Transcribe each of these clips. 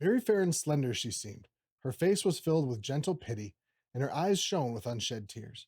Very fair and slender she seemed. Her face was filled with gentle pity, and her eyes shone with unshed tears.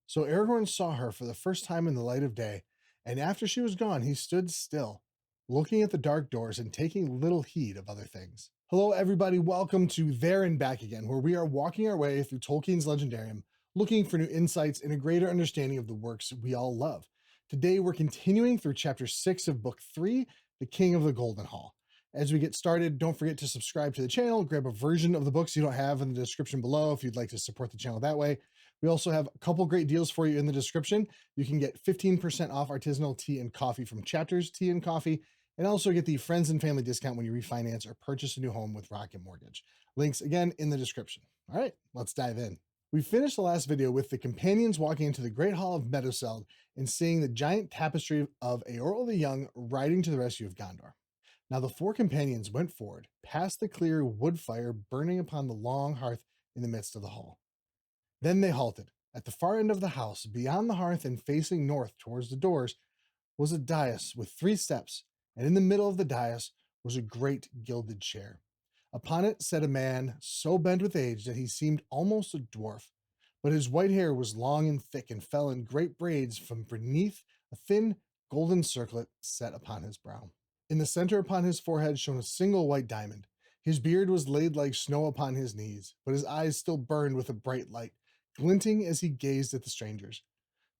So Aragorn saw her for the first time in the light of day, and after she was gone, he stood still, looking at the dark doors and taking little heed of other things. Hello, everybody. Welcome to There and Back Again, where we are walking our way through Tolkien's Legendarium, looking for new insights and a greater understanding of the works we all love. Today, we're continuing through Chapter 6 of Book 3, The King of the Golden Hall. As we get started, don't forget to subscribe to the channel, grab a version of the books you don't have in the description below if you'd like to support the channel that way. We also have a couple great deals for you in the description. You can get 15% off artisanal tea and coffee from Chapters Tea and Coffee, and also get the friends and family discount when you refinance or purchase a new home with Rocket Mortgage. Links again in the description. All right, let's dive in. We finished the last video with the companions walking into the Great Hall of Meadowseld and seeing the giant tapestry of Eorl the Young riding to the rescue of Gondor. Now the four companions went forward, past the clear wood fire burning upon the long hearth in the midst of the hall. Then they halted. At the far end of the house, beyond the hearth and facing north towards the doors, was a dais with 3 steps, and in the middle of the dais was a great gilded chair. Upon it sat a man so bent with age that he seemed almost a dwarf, but his white hair was long and thick and fell in great braids from beneath a thin golden circlet set upon his brow. In the center upon his forehead shone a single white diamond. His beard was laid like snow upon his knees, but his eyes still burned with a bright light, glinting as he gazed at the strangers.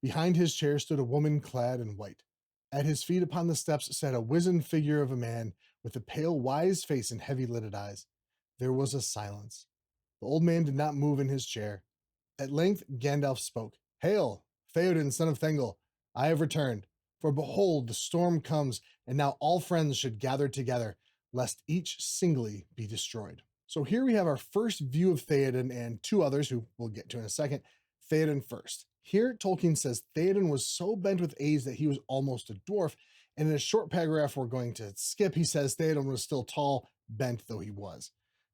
Behind his chair stood a woman clad in white. At his feet upon the steps sat a wizened figure of a man with a pale, wise face and heavy-lidded eyes. There was a silence. The old man did not move in his chair. At length Gandalf spoke. "Hail, Théoden, son of Thengel! I have returned. For behold, the storm comes, and now all friends should gather together, lest each singly be destroyed." So here we have our first view of Théoden and 2 others who we'll get to in a second. Théoden first. Here, Tolkien says Théoden was so bent with age that he was almost a dwarf, and in a short paragraph we're going to skip, he says Théoden was still tall, bent though he was.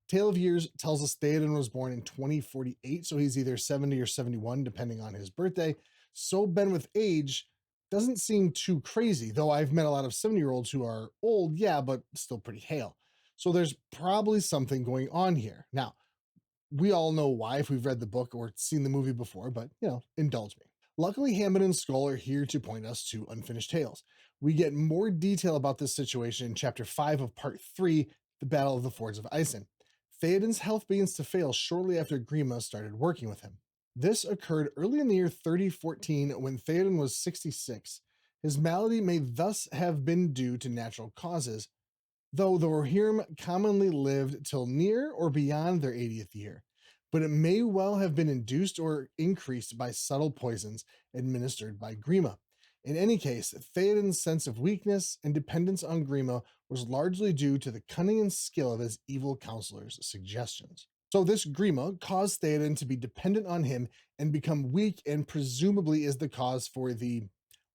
Tale of Years tells us Théoden was born in 2048, so he's either 70 or 71, depending on his birthday. So bent with age doesn't seem too crazy, though I've met a lot of 70-year-olds who are old, yeah, but still pretty hale. So there's probably something going on here. Now, we all know why if we've read the book or seen the movie before, but, indulge me. Luckily, Hammond and Skull are here to point us to Unfinished Tales. We get more detail about this situation in Chapter 5 of Part 3, The Battle of the Fords of Isen. Théoden's health begins to fail shortly after Gríma started working with him. This occurred early in the year 3014 when Théoden was 66. His malady may thus have been due to natural causes, though the Rohirrim commonly lived till near or beyond their 80th year, but it may well have been induced or increased by subtle poisons administered by Gríma. In any case, Théoden's sense of weakness and dependence on Gríma was largely due to the cunning and skill of his evil counselor's suggestions. So this Gríma caused Théoden to be dependent on him and become weak, and presumably is the cause for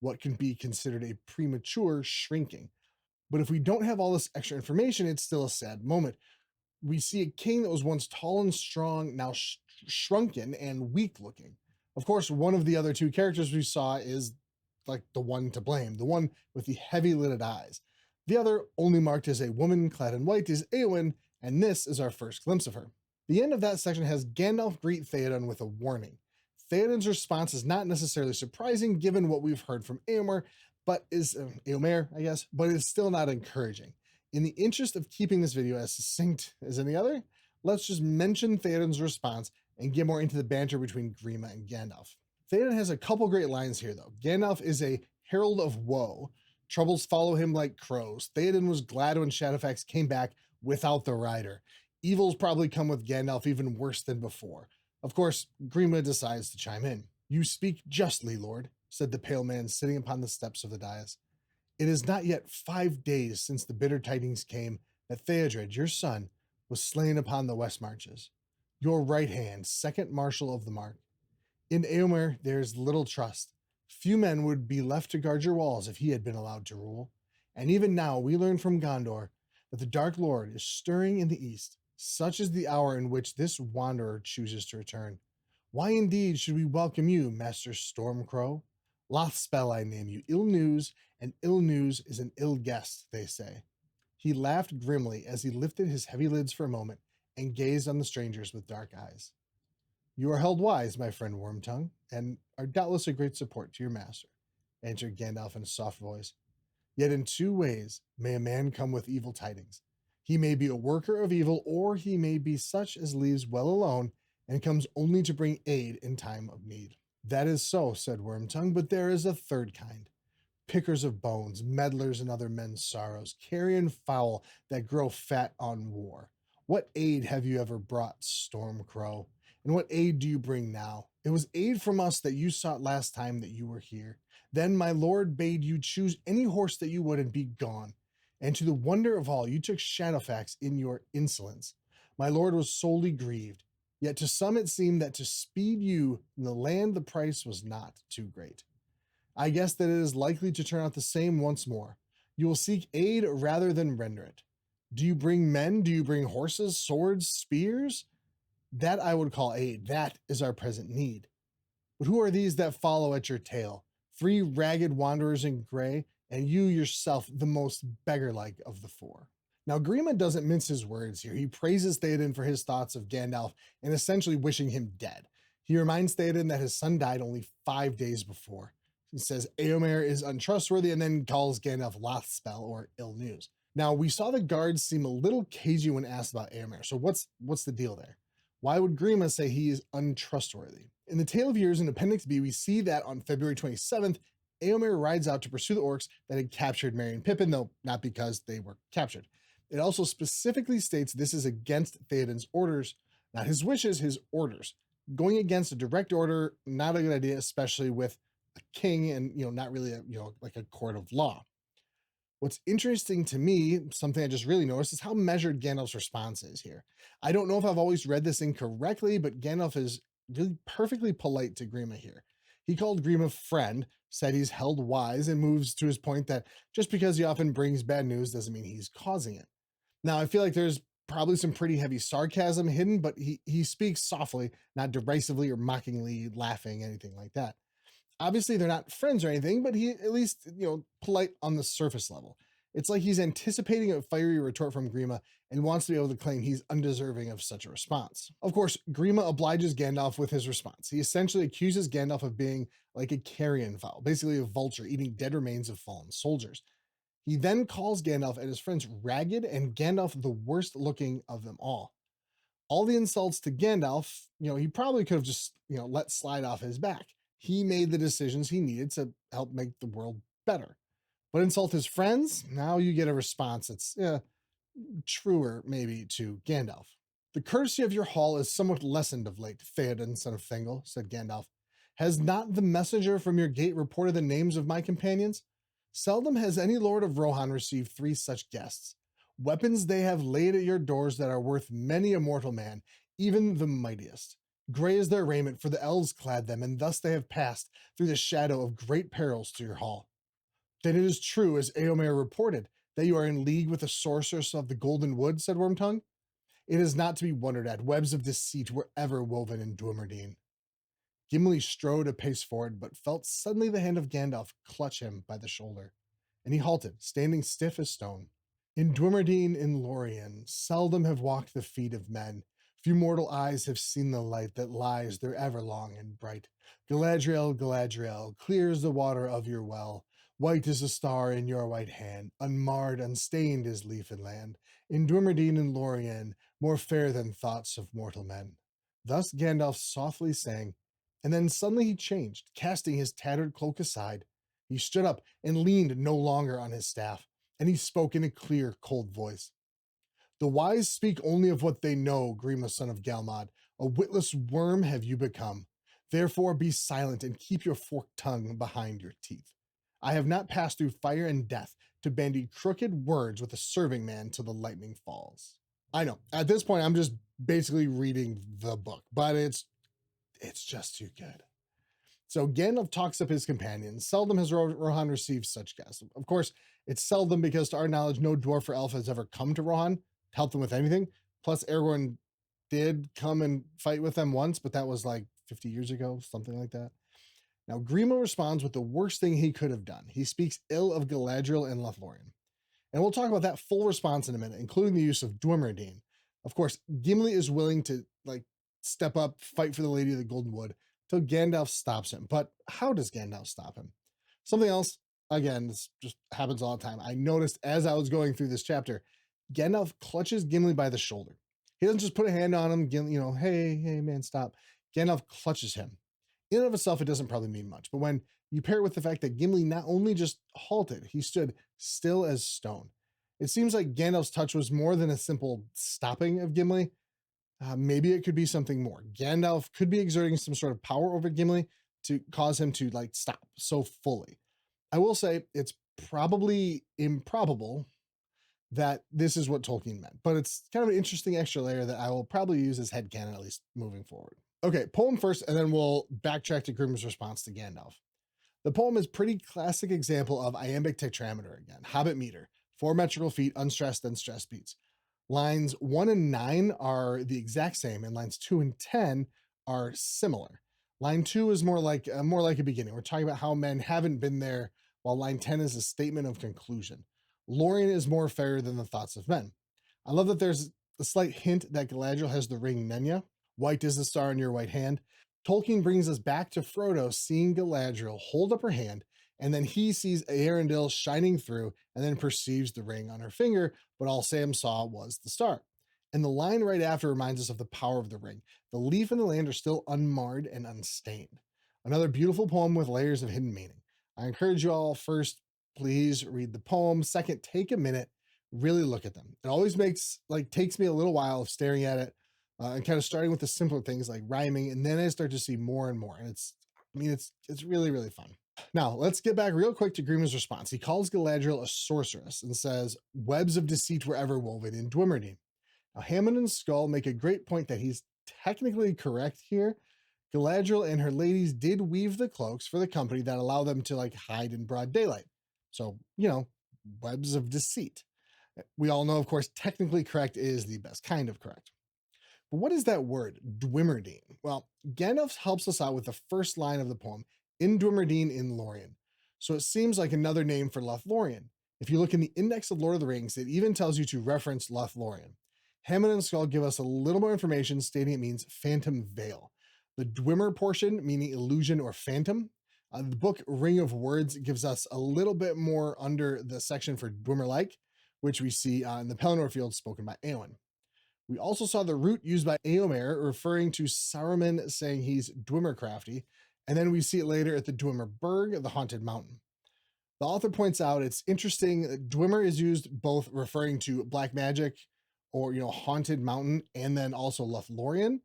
what can be considered a premature shrinking. But if we don't have all this extra information, it's still a sad moment. We see a king that was once tall and strong, now shrunken and weak looking. Of course, one of the other 2 characters we saw is like the one to blame, the one with the heavy-lidded eyes. The other, only marked as a woman clad in white, is Eowyn, and this is our first glimpse of her. The end of that section has Gandalf greet Théoden with a warning. Théoden's response is not necessarily surprising given what we've heard from Éomer, but is Éomer, I guess, but it's still not encouraging. In the interest of keeping this video as succinct as any other, let's just mention Théoden's response and get more into the banter between Gríma and Gandalf. Théoden has a couple great lines here, though. Gandalf is a herald of woe. Troubles follow him like crows. Théoden was glad when Shadowfax came back without the rider. Evils probably come with Gandalf even worse than before. Of course, Gríma decides to chime in. "You speak justly, Lord," said the pale man sitting upon the steps of the dais. "It is not yet 5 days since the bitter tidings came that Theodred, your son, was slain upon the West Marches. Your right hand, second marshal of the Mark. In Éomer there is little trust. Few men would be left to guard your walls if he had been allowed to rule. And even now we learn from Gondor that the Dark Lord is stirring in the east. Such is the hour in which this wanderer chooses to return. Why indeed should we welcome you, Master Stormcrow? Loth spell I name you ill news, and ill news is an ill guest, they say." He laughed grimly as he lifted his heavy lids for a moment and gazed on the strangers with dark eyes. You are held wise, my friend Wormtongue, and are doubtless a great support to your master, answered Gandalf in a soft voice. Yet in two ways may a man come with evil tidings. He may be a worker of evil, or he may be such as leaves well alone and comes only to bring aid in time of need. That is so, said Wormtongue, but there is a third kind. Pickers of bones, meddlers in other men's sorrows, carrion fowl that grow fat on war. What aid have you ever brought, Stormcrow? And what aid do you bring now? It was aid from us that you sought last time that you were here. Then my lord bade you choose any horse that you would and be gone. And to the wonder of all, you took Shadowfax in your insolence. My lord was sorely grieved. Yet to some it seemed that to speed you in the land the price was not too great. I guess that it is likely to turn out the same once more. You will seek aid rather than render it. Do you bring men? Do you bring horses, swords, spears? That I would call aid. That is our present need. But who are these that follow at your tail? 3 ragged wanderers in gray, and you yourself the most beggar-like of the 4. Now, Gríma doesn't mince his words here. He praises Théoden for his thoughts of Gandalf and essentially wishing him dead. He reminds Théoden that his son died only 5 days before. He says Éomer is untrustworthy and then calls Gandalf Lothspell, or ill news. Now, we saw the guards seem a little cagey when asked about Éomer, so what's the deal there? Why would Gríma say he is untrustworthy? In the Tale of Years in Appendix B, we see that on February 27th, Éomer rides out to pursue the orcs that had captured Merry and Pippin, though not because they were captured. It also specifically states this is against Théoden's orders, not his wishes, his orders. Going against a direct order, not a good idea, especially with a king and, not really like a court of law. What's interesting to me, something I just really noticed, is how measured Gandalf's response is here. I don't know if I've always read this incorrectly, but Gandalf is really perfectly polite to Gríma here. He called Gríma friend, said he's held wise, and moves to his point that just because he often brings bad news doesn't mean he's causing it. Now, I feel like there's probably some pretty heavy sarcasm hidden, but he speaks softly, not derisively or mockingly laughing, anything like that. Obviously, they're not friends or anything, but he at least, polite on the surface level. It's like he's anticipating a fiery retort from Gríma and wants to be able to claim he's undeserving of such a response. Of course, Gríma obliges Gandalf with his response. He essentially accuses Gandalf of being like a carrion fowl, basically a vulture eating dead remains of fallen soldiers. He then calls Gandalf and his friends ragged and Gandalf the worst looking of them all. All the insults to Gandalf, he probably could have just, let slide off his back. He made the decisions he needed to help make the world better. But insult his friends? Now you get a response that's truer, maybe, to Gandalf. The courtesy of your hall is somewhat lessened of late, Théoden, son of Thingol, said Gandalf. Has not the messenger from your gate reported the names of my companions? Seldom has any lord of Rohan received 3 such guests. Weapons they have laid at your doors that are worth many a mortal man, even the mightiest. Gray is their raiment, for the elves clad them, and thus they have passed through the shadow of great perils to your hall. Then it is true, as Éomer reported, that you are in league with the sorceress of the Golden Wood, said Wormtongue. It is not to be wondered at. Webs of deceit were ever woven in Duimerdine. Gimli strode a pace forward, but felt suddenly the hand of Gandalf clutch him by the shoulder, and he halted, standing stiff as stone. In Duimerdine, in Lorien, seldom have walked the feet of men. Few mortal eyes have seen the light that lies there ever long and bright. Galadriel, Galadriel, clear as the water of your well. White as a star in your white hand, unmarred, unstained as leaf and land. In Duimerdine and Lorien, more fair than thoughts of mortal men. Thus Gandalf softly sang, and then suddenly he changed, casting his tattered cloak aside. He stood up and leaned no longer on his staff, and he spoke in a clear, cold voice. The wise speak only of what they know, Gríma, son of Galmod. A witless worm have you become. Therefore be silent and keep your forked tongue behind your teeth. I have not passed through fire and death to bandy crooked words with a serving man till the lightning falls. I know, at this point, I'm just basically reading the book, but it's just too good. So Gandalf talks up his companions. Seldom has Rohan received such guests. Of course, it's seldom because, to our knowledge, no dwarf or elf has ever come to Rohan to help them with anything. Plus, Aragorn did come and fight with them once, but that was like 50 years ago, something like that. Now, Gríma responds with the worst thing he could have done. He speaks ill of Galadriel and Lothlorien. And we'll talk about that full response in a minute, including the use of Dwemer. Of course, Gimli is willing to step up, fight for the Lady of the Golden Wood, till Gandalf stops him. But how does Gandalf stop him? Something else, again, this just happens all the time. I noticed as I was going through this chapter, Gandalf clutches Gimli by the shoulder. He doesn't just put a hand on him, Gimli, hey, man, stop. Gandalf clutches him. In and of itself, it doesn't probably mean much. But when you pair it with the fact that Gimli not only just halted, he stood still as stone. It seems like Gandalf's touch was more than a simple stopping of Gimli. Maybe it could be something more. Gandalf could be exerting some sort of power over Gimli to cause him to stop so fully. I will say it's probably improbable that this is what Tolkien meant, but it's kind of an interesting extra layer that I will probably use as headcanon, at least moving forward. Okay, poem first, and then we'll backtrack to Gríma's response to Gandalf. The poem is pretty classic example of iambic tetrameter again, Hobbit meter, 4 metrical feet, unstressed, then stressed beats. Lines 1 and 9 are the exact same, and lines 2 and 10 are similar. Line 2 is more like a beginning. We're talking about how men haven't been there, while line 10 is a statement of conclusion. Lorien is more fairer than the thoughts of men. I love that there's a slight hint that Galadriel has the ring Nenya. White is the star in your right hand. Tolkien brings us back to Frodo seeing Galadriel hold up her hand, and then he sees Eärendil shining through and then perceives the ring on her finger, but all Sam saw was the star. And the line right after reminds us of the power of the ring. The leaf and the land are still unmarred and unstained. Another beautiful poem with layers of hidden meaning. I encourage you all, first, please read the poem. Second, take a minute, really look at them. It always takes me a little while of staring at it and kind of starting with the simpler things like rhyming, and then I start to see more and more. And it's really, really fun. Now, let's get back real quick to Gríma's response. He calls Galadriel a sorceress and says, webs of deceit were ever woven in Dwemer. Now, Hammond and Skull make a great point that he's technically correct here. Galadriel and her ladies did weave the cloaks for the company that allow them to hide in broad daylight. So, webs of deceit. We all know, of course, technically correct is the best kind of correct. But what is that word, Dwemer? Well, Gandalf helps us out with the first line of the poem, in Dwemer in Lorien. So it seems like another name for Lothlorien. If you look in the index of Lord of the Rings, it even tells you to reference Lothlorien. Hammond and Skull give us a little more information stating it means phantom veil. The Dwemer portion, meaning illusion or phantom. The book Ring of Words gives us a little bit more under the section for Dwemer-like, which we see in the Pelennor Fields spoken by Eowyn. We also saw the root used by Éomer referring to Saruman saying he's Dwemer crafty, and then we see it later at the Dwemer Berg, the haunted mountain. The author points out it's interesting that Dwemer is used both referring to black magic or haunted mountain, and then also Lothlorien.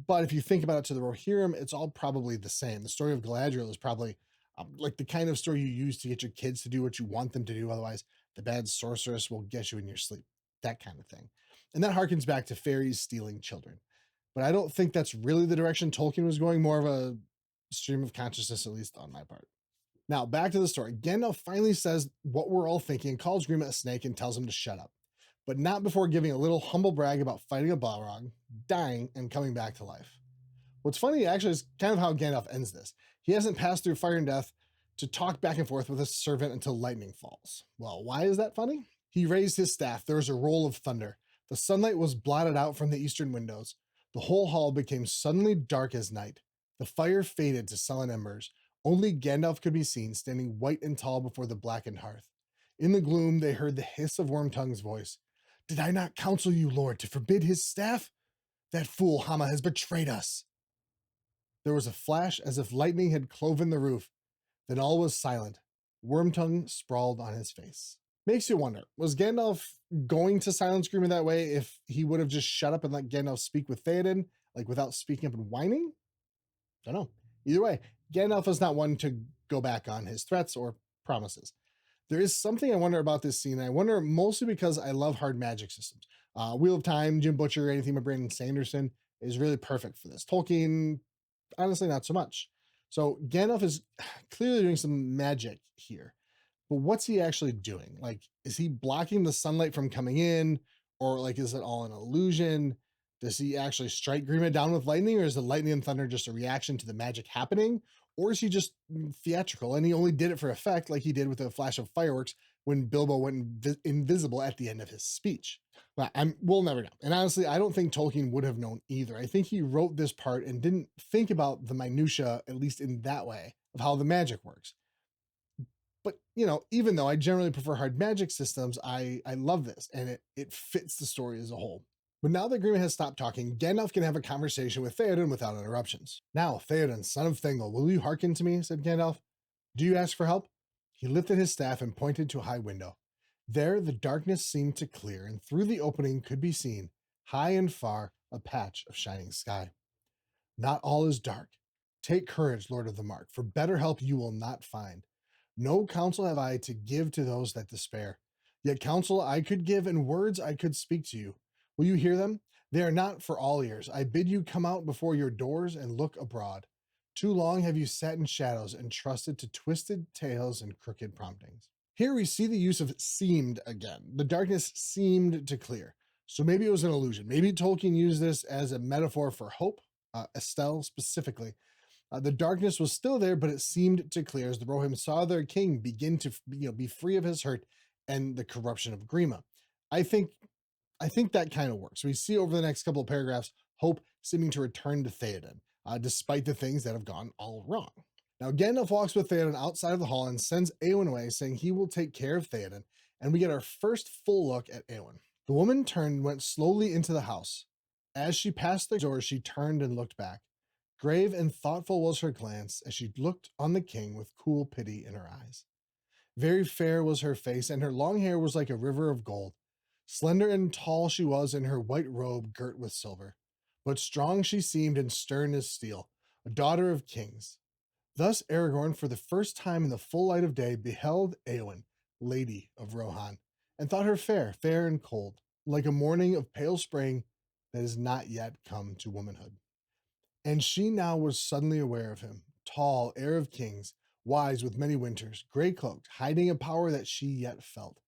But if you think about it to the Rohirrim, it's all probably the same. The story of Galadriel is probably the kind of story you use to get your kids to do what you want them to do. Otherwise, the bad sorceress will get you in your sleep. That kind of thing. And that harkens back to fairies stealing children. But I don't think that's really the direction Tolkien was going, more of a stream of consciousness, at least on my part. Now, back to the story. Gandalf finally says what we're all thinking, calls Gríma a snake, and tells him to shut up. But not before giving a little humble brag about fighting a Balrog, dying, and coming back to life. What's funny, actually, is kind of how Gandalf ends this. He hasn't passed through fire and death to talk back and forth with his servant until lightning falls. Well, why is that funny? He raised his staff. There was a roll of thunder. The sunlight was blotted out from the eastern windows. The whole hall became suddenly dark as night. The fire faded to sullen embers. Only Gandalf could be seen, standing white and tall before the blackened hearth. In the gloom, they heard the hiss of Wormtongue's voice. Did I not counsel you, Lord, to forbid his staff? That fool Hama has betrayed us. There was a flash as if lightning had cloven the roof. Then all was silent. Wormtongue sprawled on his face. Makes you wonder, was Gandalf going to silence Gríma that way if he would have just shut up and let Gandalf speak with Théoden, without speaking up and whining? Don't know. Either way, Gandalf is not one to go back on his threats or promises. There is something I wonder about this scene. I wonder mostly because I love hard magic systems. Wheel of Time, Jim Butcher, anything by Brandon Sanderson is really perfect for this. Tolkien, honestly, not so much. So Gandalf is clearly doing some magic here. But what's he actually doing? Is he blocking the sunlight from coming in? Or is it all an illusion? Does he actually strike Gríma down with lightning? Or is the lightning and thunder just a reaction to the magic happening? Or is he just theatrical and he only did it for effect like he did with a flash of fireworks when Bilbo went invisible at the end of his speech. But we'll never know. And honestly, I don't think Tolkien would have known either. I think he wrote this part and didn't think about the minutia, at least in that way, of how the magic works. But even though I generally prefer hard magic systems, I love this, and it fits the story as a whole. But now that Gríma has stopped talking, Gandalf can have a conversation with Théoden without interruptions. "Now, Théoden, son of Thingol, will you hearken to me?" said Gandalf. "Do you ask for help?" He lifted his staff and pointed to a high window. There, the darkness seemed to clear, and through the opening could be seen, high and far, a patch of shining sky. "Not all is dark. Take courage, Lord of the Mark, for better help you will not find. No counsel have I to give to those that despair. Yet counsel I could give, and words I could speak to you. Will you hear them? They are not for all ears. I bid you come out before your doors and look abroad. Too long have you sat in shadows and trusted to twisted tales and crooked promptings." Here we see the use of seemed again. The darkness seemed to clear. So maybe it was an illusion. Maybe Tolkien used this as a metaphor for hope, Estelle specifically. The darkness was still there, but it seemed to clear as the Rohirrim saw their king begin to be free of his hurt and the corruption of Gríma. I think that kind of works. We see over the next couple of paragraphs hope seeming to return to Théoden, despite the things that have gone all wrong. Now Gandalf walks with Théoden outside of the hall and sends Eowyn away, saying he will take care of Théoden, and we get our first full look at Eowyn. The woman turned and went slowly into the house. As she passed the door, she turned and looked back. Grave and thoughtful was her glance as she looked on the king with cool pity in her eyes. Very fair was her face, and her long hair was like a river of gold. Slender and tall she was in her white robe girt with silver. But strong she seemed and stern as steel, a daughter of kings. Thus Aragorn, for the first time in the full light of day, beheld Eowyn, lady of Rohan, and thought her fair, fair and cold, like a morning of pale spring that is not yet come to womanhood. And she now was suddenly aware of him, tall, heir of kings, wise with many winters, gray-cloaked, hiding a power that she yet felt.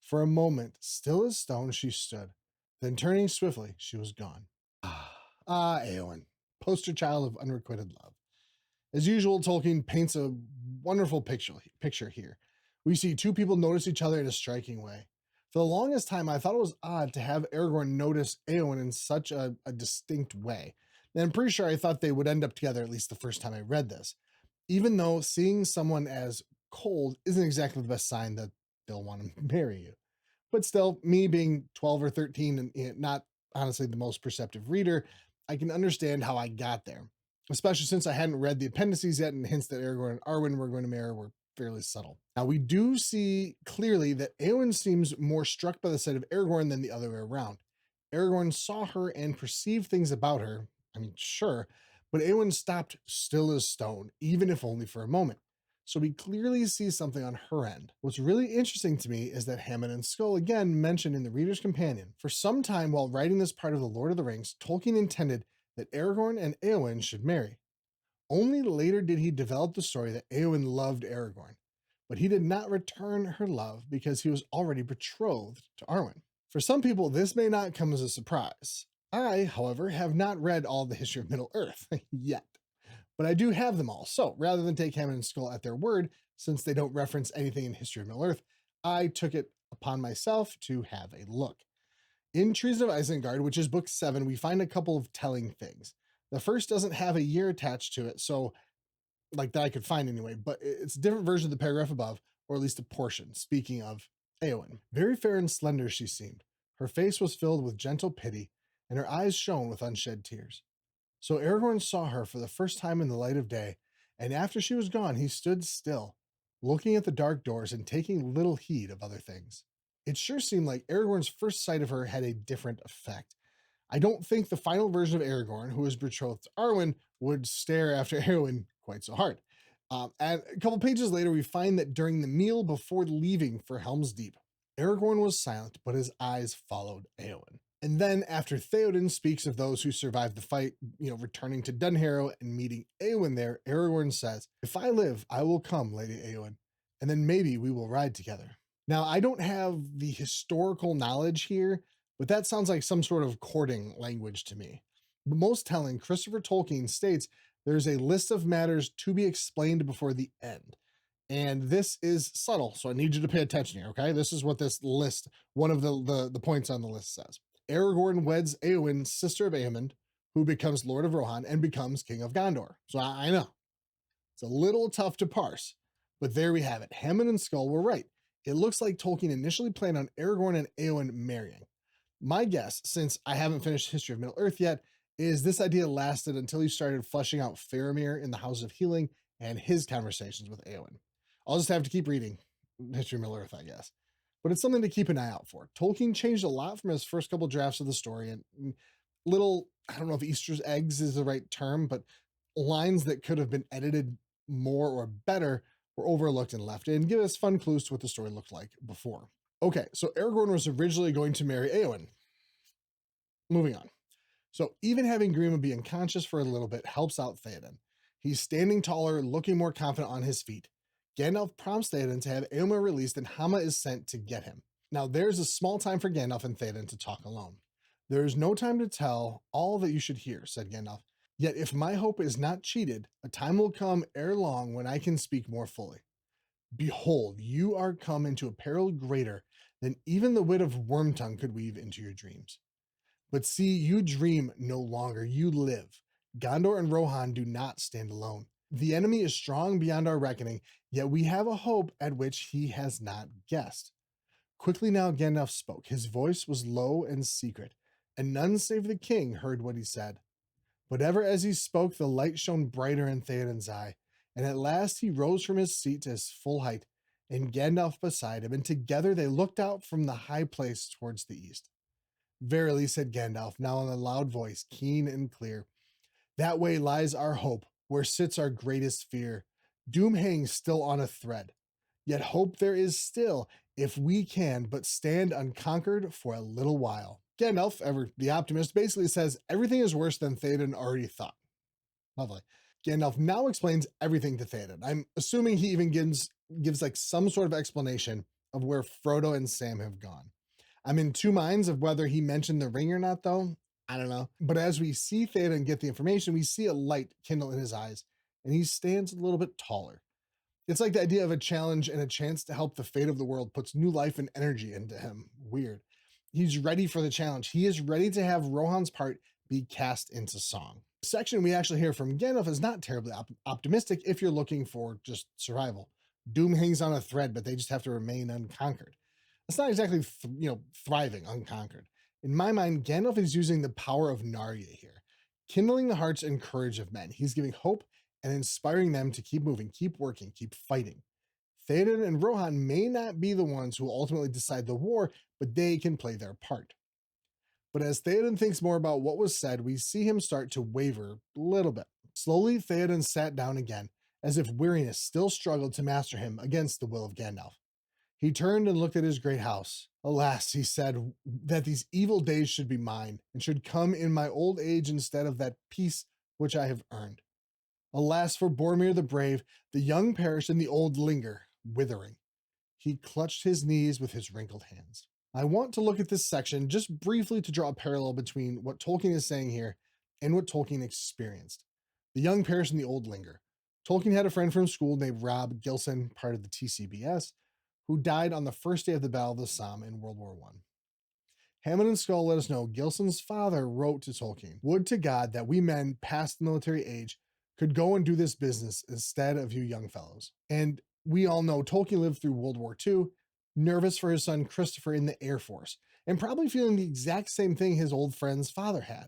For a moment, still as stone, she stood. Then turning swiftly, she was gone. Eowyn, poster child of unrequited love. As usual, Tolkien paints a wonderful picture here. We see two people notice each other in a striking way. For the longest time, I thought it was odd to have Aragorn notice Eowyn in such a distinct way. And I'm pretty sure I thought they would end up together at least the first time I read this, even though seeing someone as cold isn't exactly the best sign that they'll want to marry you. But still, me being 12 or 13 and not honestly the most perceptive reader, I can understand how I got there, especially since I hadn't read the appendices yet, and hints that Aragorn and Arwen were going to marry were fairly subtle. Now, we do see clearly that Eowyn seems more struck by the sight of Aragorn than the other way around. Aragorn saw her and perceived things about her. I mean, sure, but Eowyn stopped still as stone, even if only for a moment. So we clearly see something on her end. What's really interesting to me is that Hammond and Skull again mentioned in the Reader's Companion. For some time while writing this part of The Lord of the Rings, Tolkien intended that Aragorn and Eowyn should marry. Only later did he develop the story that Eowyn loved Aragorn, but he did not return her love because he was already betrothed to Arwen. For some people, this may not come as a surprise. I, however, have not read all the history of Middle-earth yet, but I do have them all. So rather than take Hammond and Skull at their word, since they don't reference anything in History of Middle-earth, I took it upon myself to have a look. In Treason of Isengard, which is book 7, we find a couple of telling things. The first doesn't have a year attached to it, so like that I could find anyway, but it's a different version of the paragraph above, or at least a portion, speaking of Eowyn. Very fair and slender she seemed. Her face was filled with gentle pity, and her eyes shone with unshed tears. So Aragorn saw her for the first time in the light of day, and after she was gone, he stood still, looking at the dark doors and taking little heed of other things. It sure seemed like Aragorn's first sight of her had a different effect. I don't think the final version of Aragorn, who was betrothed to Arwen, would stare after Eowyn quite so hard. And a couple pages later, we find that during the meal before leaving for Helm's Deep, Aragorn was silent, but his eyes followed Eowyn. And then after Théoden speaks of those who survived the fight, returning to Dunharrow and meeting Eowyn there, Aragorn says, "If I live, I will come, Lady Eowyn, and then maybe we will ride together." Now, I don't have the historical knowledge here, but that sounds like some sort of courting language to me. But most telling, Christopher Tolkien states there's a list of matters to be explained before the end. And this is subtle, so I need you to pay attention here, okay? This is what this list, one of the points on the list says. Aragorn weds Eowyn, sister of Aemond, who becomes Lord of Rohan and becomes King of Gondor. So I know it's a little tough to parse, but there we have it. Hammond and Skull were right. It looks like Tolkien initially planned on Aragorn and Eowyn marrying. My guess, since I haven't finished History of Middle-earth yet, is this idea lasted until he started fleshing out Faramir in the House of Healing and his conversations with Eowyn. I'll just have to keep reading History of Middle-earth, I guess. But it's something to keep an eye out for. Tolkien changed a lot from his first couple drafts of the story, and little, I don't know if Easter eggs is the right term, but lines that could have been edited more or better were overlooked and left in, give us fun clues to what the story looked like before. Okay, so Aragorn was originally going to marry Eowyn. Moving on. So even having Gríma be unconscious for a little bit helps out Théoden. He's standing taller, looking more confident on his feet. Gandalf prompts Théoden to have Éomer released and Hama is sent to get him. Now there's a small time for Gandalf and Théoden to talk alone. There is no time to tell all that you should hear, said Gandalf. Yet if my hope is not cheated, a time will come ere long when I can speak more fully. Behold, you are come into a peril greater than even the wit of Wormtongue could weave into your dreams. But see, you dream no longer, you live. Gondor and Rohan do not stand alone. The enemy is strong beyond our reckoning, yet we have a hope at which he has not guessed. Quickly now Gandalf spoke. His voice was low and secret, and none save the king heard what he said. But ever as he spoke, the light shone brighter in Théoden's eye, and at last he rose from his seat to his full height, and Gandalf beside him, and together they looked out from the high place towards the east. Verily, said Gandalf, now in a loud voice, keen and clear, that way lies our hope, where sits our greatest fear. Doom hangs still on a thread, yet hope there is still, if we can but stand unconquered for a little while. Gandalf, ever the optimist, basically says everything is worse than Théoden already thought. Lovely. Gandalf now explains everything to Théoden. I'm assuming he even gives like some sort of explanation of where Frodo and Sam have gone. I'm in two minds of whether he mentioned the ring or not, though. I don't know. But as we see Théoden get the information, we see a light kindle in his eyes, and he stands a little bit taller. It's like the idea of a challenge and a chance to help the fate of the world puts new life and energy into him. Weird. He's ready for the challenge. He is ready to have Rohan's part be cast into song. The section we actually hear from Gandalf is not terribly optimistic if you're looking for just survival. Doom hangs on a thread, but they just have to remain unconquered. It's not exactly, thriving unconquered. In my mind, Gandalf is using the power of Narya here, kindling the hearts and courage of men. He's giving hope and inspiring them to keep moving, keep working, keep fighting. Théoden and Rohan may not be the ones who will ultimately decide the war, but they can play their part. But as Théoden thinks more about what was said, we see him start to waver a little bit. Slowly, Théoden sat down again, as if weariness still struggled to master him against the will of Gandalf. He turned and looked at his great house. Alas, he said, that these evil days should be mine, and should come in my old age instead of that peace which I have earned. Alas for Boromir the brave, the young perish and the old linger, withering. He clutched his knees with his wrinkled hands. I want to look at this section just briefly to draw a parallel between what Tolkien is saying here and what Tolkien experienced. The young perish and the old linger. Tolkien had a friend from school named Rob Gilson, part of the TCBS, who died on the first day of the Battle of the Somme in World War I. Hammond and Skull let us know Gilson's father wrote to Tolkien, "Would to God that we men past the military age could go and do this business instead of you young fellows." And we all know Tolkien lived through World War II, nervous for his son Christopher in the Air Force, and probably feeling the exact same thing his old friend's father had.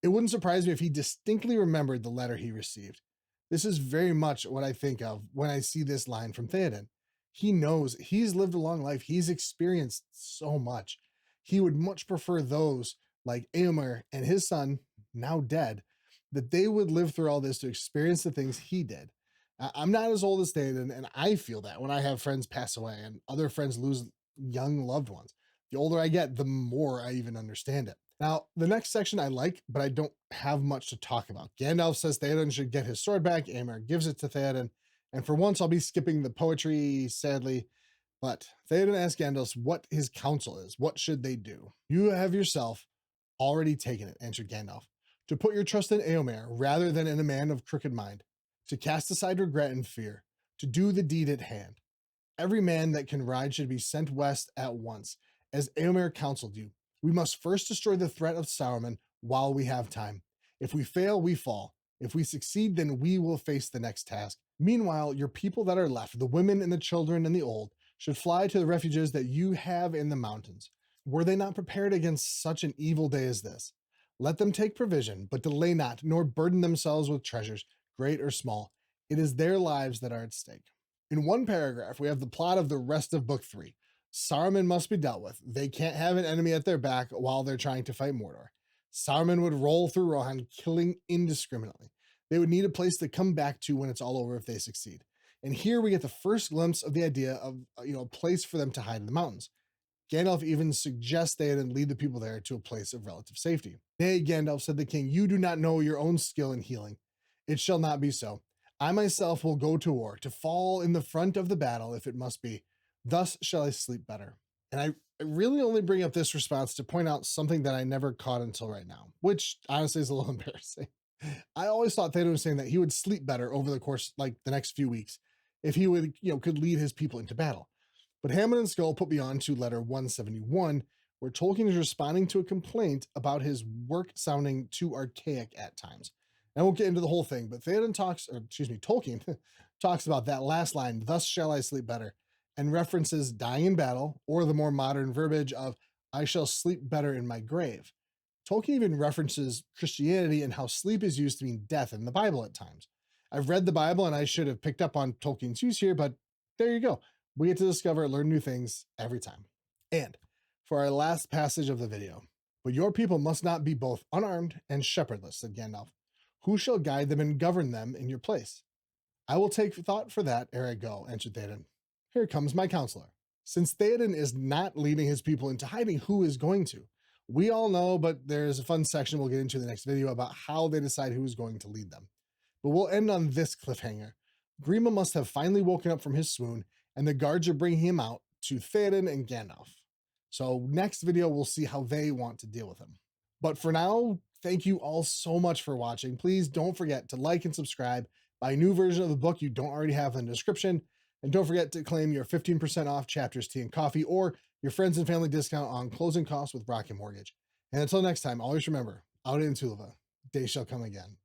It wouldn't surprise me if he distinctly remembered the letter he received. This is very much what I think of when I see this line from Théoden. He knows, he's lived a long life, he's experienced so much. He would much prefer those like Éomer and his son, now dead, that they would live through all this to experience the things he did. I'm not as old as Théoden, and I feel that when I have friends pass away and other friends lose young loved ones. The older I get, the more I even understand it. Now, the next section I like, but I don't have much to talk about. Gandalf says Théoden should get his sword back. Éomer gives it to Théoden. And for once, I'll be skipping the poetry, sadly. But Théoden asks Gandalf what his counsel is. What should they do? "You have yourself already taken it," answered Gandalf. "To put your trust in Éomer rather than in a man of crooked mind. To cast aside regret and fear. to do the deed at hand. Every man that can ride should be sent west at once, as Éomer counseled you. We must first destroy the threat of Saruman while we have time. If we fail, we fall. If we succeed, then we will face the next task. Meanwhile, your people that are left, the women and the children and the old, should fly to the refuges that you have in the mountains. Were they not prepared against such an evil day as this? Let them take provision, but delay not, nor burden themselves with treasures, great or small. It is their lives that are at stake. In one paragraph, we have the plot of the rest of Book 3. Saruman must be dealt with. They can't have an enemy at their back while they're trying to fight Mordor. Saruman would roll through Rohan, killing indiscriminately. They would need a place to come back to when it's all over if they succeed. And here we get the first glimpse of the idea of a place for them to hide in the mountains. Gandalf even suggests they lead the people there to a place of relative safety. Nay, Gandalf, said the king, you do not know your own skill in healing. It shall not be so. I myself will go to war, to fall in the front of the battle if it must be. Thus shall I sleep better. And I really only bring up this response to point out something that I never caught until right now, which honestly is a little embarrassing. I always thought Théoden was saying that he would sleep better over the course, like the next few weeks, if he would, could lead his people into battle. But Hammond and Skull put me on to letter 171, where Tolkien is responding to a complaint about his work sounding too archaic at times. I won't get into the whole thing, but Tolkien talks about that last line, thus shall I sleep better, and references dying in battle, or the more modern verbiage of I shall sleep better in my grave. Tolkien even references Christianity and how sleep is used to mean death in the Bible at times. I've read the Bible and I should have picked up on Tolkien's use here, but there you go. We get to discover, learn new things every time. And for our last passage of the video, but your people must not be both unarmed and shepherdless, said Gandalf. Who shall guide them and govern them in your place? I will take thought for that ere I go, answered Théoden. Here comes my counselor. Since Théoden is not leading his people into hiding, who is going to? We all know, but there's a fun section we'll get into in the next video about how they decide who is going to lead them. But we'll end on this cliffhanger. Gríma must have finally woken up from his swoon, and the guards are bringing him out to Théoden and Gandalf. So next video, we'll see how they want to deal with him. But for now, thank you all so much for watching. Please don't forget to like and subscribe, buy a new version of the book you don't already have in the description, and don't forget to claim your 15% off Chapters Tea and Coffee or your friends and family discount on closing costs with Rocket Mortgage. And until next time, always remember, out in Tulva, day shall come again.